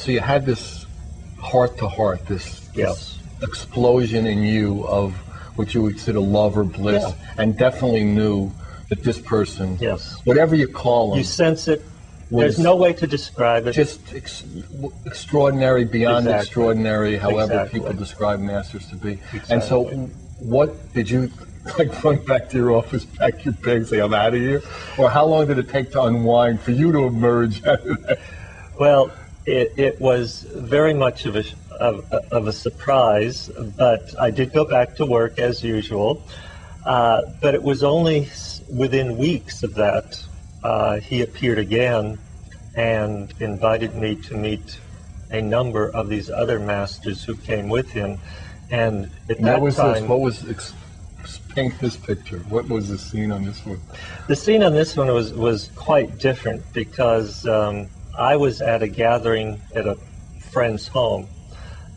So you had this heart-to-heart, this explosion in you of what you would consider love or bliss, and definitely knew that this person, whatever you call him, you sense it. There's no way to describe it. Just extraordinary, beyond extraordinary, however people describe masters to be. Exactly. And so, what did you, like, run back to your office, pack your bags, say, I'm out of here? Or how long did it take to unwind for you to emerge out of that? Well, it was very much of a surprise, but I did go back to work as usual. But it was only within weeks of that he appeared again and invited me to meet a number of these other masters who came with him. And at that time, paint this picture. What was the scene on this one? The scene on this one was quite different because I was at a gathering at a friend's home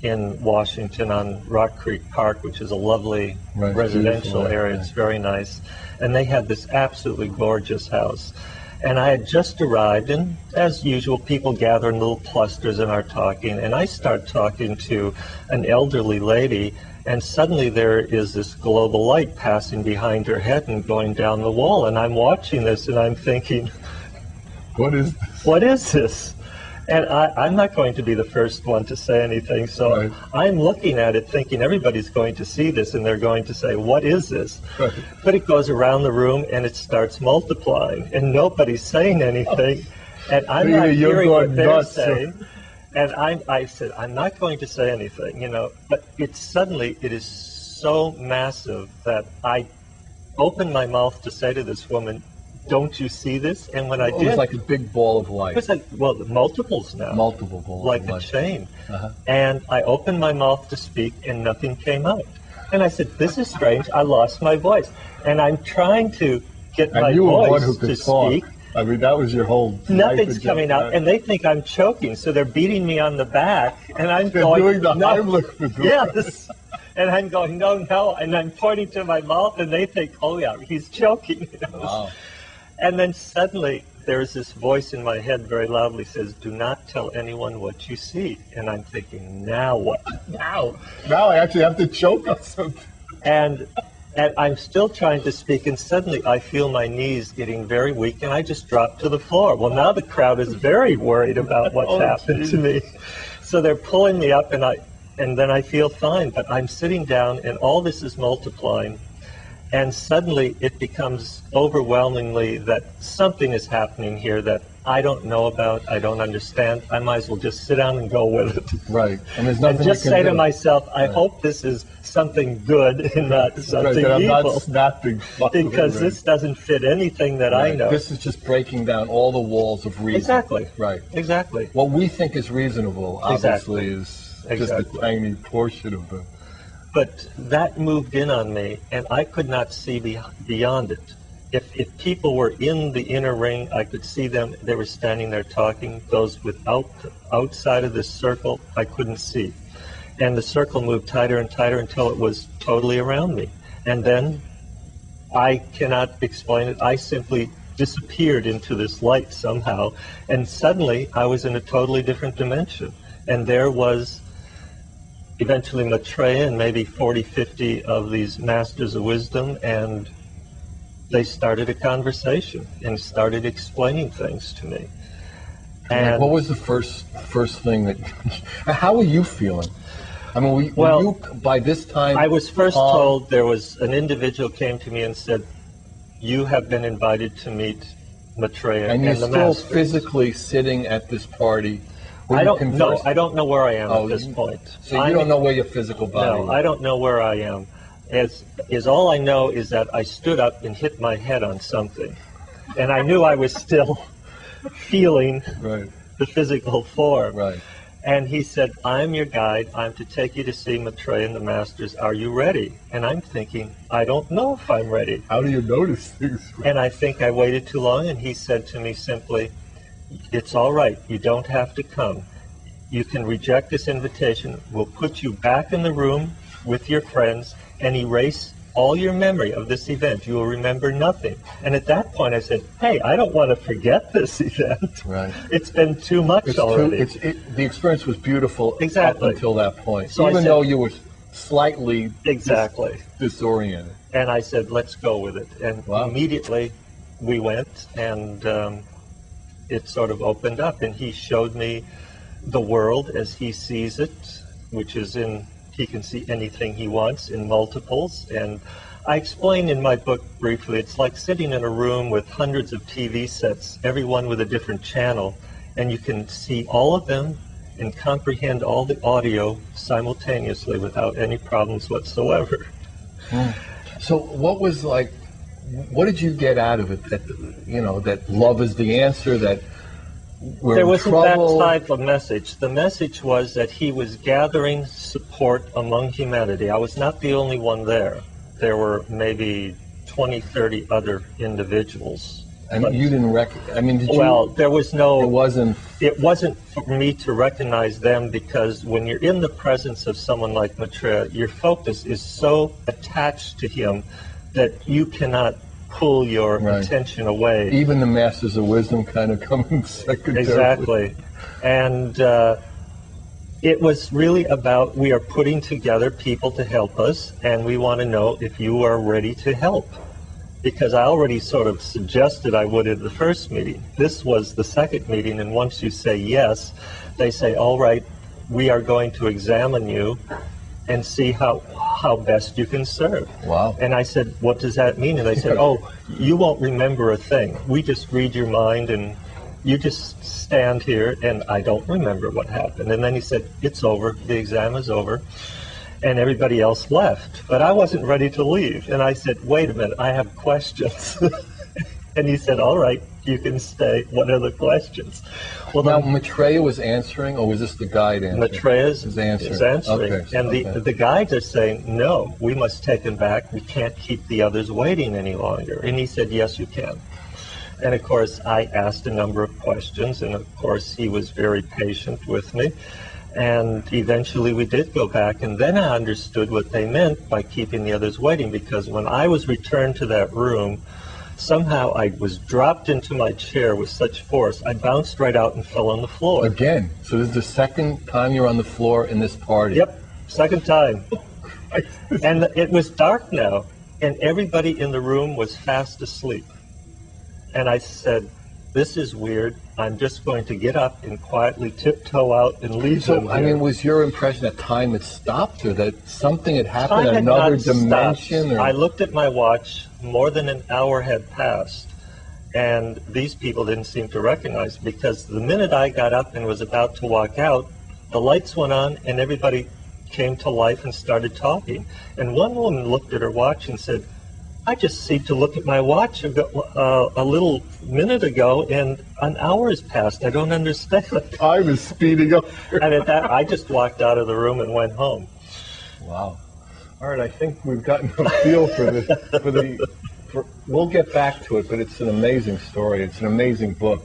in Washington on Rock Creek Park, which is a lovely residential area. It's very nice. And they had this absolutely gorgeous house. And I had just arrived, and as usual, people gather in little clusters and are talking. And I start talking to an elderly lady, and suddenly there is this global light passing behind her head and going down the wall. And I'm watching this, and I'm thinking, what is this? What is this? And I'm not going to be the first one to say anything, so I'm looking at it thinking everybody's going to see this and they're going to say, what is this? But it goes around the room and it starts multiplying and nobody's saying anything. And I'm not hearing what they're saying. And I said, I'm not going to say anything, you know. But it is so massive that I opened my mouth to say to this woman, don't you see this? And when I did, it was like a big ball of light. It was like, well, multiples now. Multiple balls like of light. Like a chain. And I opened my mouth to speak and nothing came out. And I said, this is strange. I lost my voice. And I'm trying to get my voice to speak. I mean, that was your whole... Nothing's coming out. And they think I'm choking. So they're beating me on the back. And I'm going... doing the Heimlich. Yes. And I'm going, no. And I'm pointing to my mouth and they think, oh yeah, he's choking. You know? Wow. And then suddenly there's this voice in my head very loudly says, do not tell anyone what you see. And I'm thinking, now what? Now I actually have to choke on something. And I'm still trying to speak, and suddenly I feel my knees getting very weak, and I just drop to the floor. Well, now the crowd is very worried about what's happened to me. So they're pulling me up, and then I feel fine, but I'm sitting down, and all this is multiplying. And suddenly it becomes overwhelmingly that something is happening here that I don't know about, I don't understand. I might as well just sit down and go with it. Right. And there's nothing and just say to myself, I hope this is something good and not something that I'm evil. not snapping. Because this doesn't fit anything that I know. This is just breaking down all the walls of reason. Exactly. Right. Exactly. What we think is reasonable, obviously, is just a tiny portion of the... But that moved in on me, and I could not see beyond it. If people were in the inner ring, I could see them. They were standing there talking. Those outside of this circle, I couldn't see. And the circle moved tighter and tighter until it was totally around me. And then, I cannot explain it. I simply disappeared into this light somehow, and suddenly I was in a totally different dimension. And there was eventually Maitreya and maybe 40, 50 of these masters of wisdom, and they started a conversation and started explaining things to me. And what was the first thing that... How were you feeling? I mean, were you, by this time... I was first told there was an individual came to me and said, you have been invited to meet Maitreya and the masters. And you're still physically sitting at this party... I don't know where I am at this point. So you don't know where your physical body is? No, I don't know where I am. All I know is that I stood up and hit my head on something. And I knew I was still feeling the physical form. Right. And he said, I'm your guide. I'm to take you to see Maitreya and the masters. Are you ready? And I'm thinking, I don't know if I'm ready. How do you notice things? And I think I waited too long, and he said to me simply, it's all right. You don't have to come. You can reject this invitation. We'll put you back in the room with your friends and erase all your memory of this event. You will remember nothing. And at that point, I said, hey, I don't want to forget this event. Right. It's been too much already. The experience was beautiful up until that point, so even though you were slightly disoriented. And I said, let's go with it. And immediately we went, and it sort of opened up, and he showed me the world as he sees it, which is he can see anything he wants in multiples. And I explain in my book briefly, it's like sitting in a room with hundreds of TV sets, every one with a different channel, and you can see all of them and comprehend all the audio simultaneously without any problems whatsoever. So what did you get out of it? That love is the answer, that there wasn't that type of message. The message was that he was gathering support among humanity. I was not the only one there. There were maybe 20, 30 other individuals. And you didn't there was no... It wasn't for me to recognize them, because when you're in the presence of someone like Maitreya, your focus is so attached to him that you cannot pull your attention away. Even the masters of wisdom kind of come in secondary. Exactly. And it was really about, we are putting together people to help us, and we want to know if you are ready to help. Because I already sort of suggested I would at the first meeting. This was the second meeting, and once you say yes, they say, all right, we are going to examine you and see how best you can serve. Wow. And I said, what does that mean? And they said, oh, you won't remember a thing. We just read your mind, and you just stand here, and I don't remember what happened. And then he said, it's over, the exam is over. And everybody else left. But I wasn't ready to leave. And I said, wait a minute, I have questions. And he said, all right, you can stay. What are the questions? Well, now, Maitreya was answering, or was this the guide answering? Maitreya is answering. Okay, and the guides are saying, no, we must take him back. We can't keep the others waiting any longer. And he said, yes, you can. And, of course, I asked a number of questions, and, of course, he was very patient with me. And eventually we did go back, and then I understood what they meant by keeping the others waiting, because when I was returned to that room, somehow I was dropped into my chair with such force, I bounced right out and fell on the floor. Again? So this is the second time you're on the floor in this party? Yep, second time. And it was dark now, and everybody in the room was fast asleep. And I said, this is weird. I'm just going to get up and quietly tiptoe out and leave them here. I mean, was your impression that time had stopped, or that something had happened, another dimension? I looked at my watch, more than an hour had passed, and these people didn't seem to recognize, because the minute I got up and was about to walk out, the lights went on and everybody came to life and started talking. And one woman looked at her watch and said, I just seemed to look at my watch a little minute ago, and an hour has passed. I don't understand. Time is speeding up. And at that, I just walked out of the room and went home. Wow. All right, I think we've gotten a feel for this. We'll get back to it, but it's an amazing story. It's an amazing book.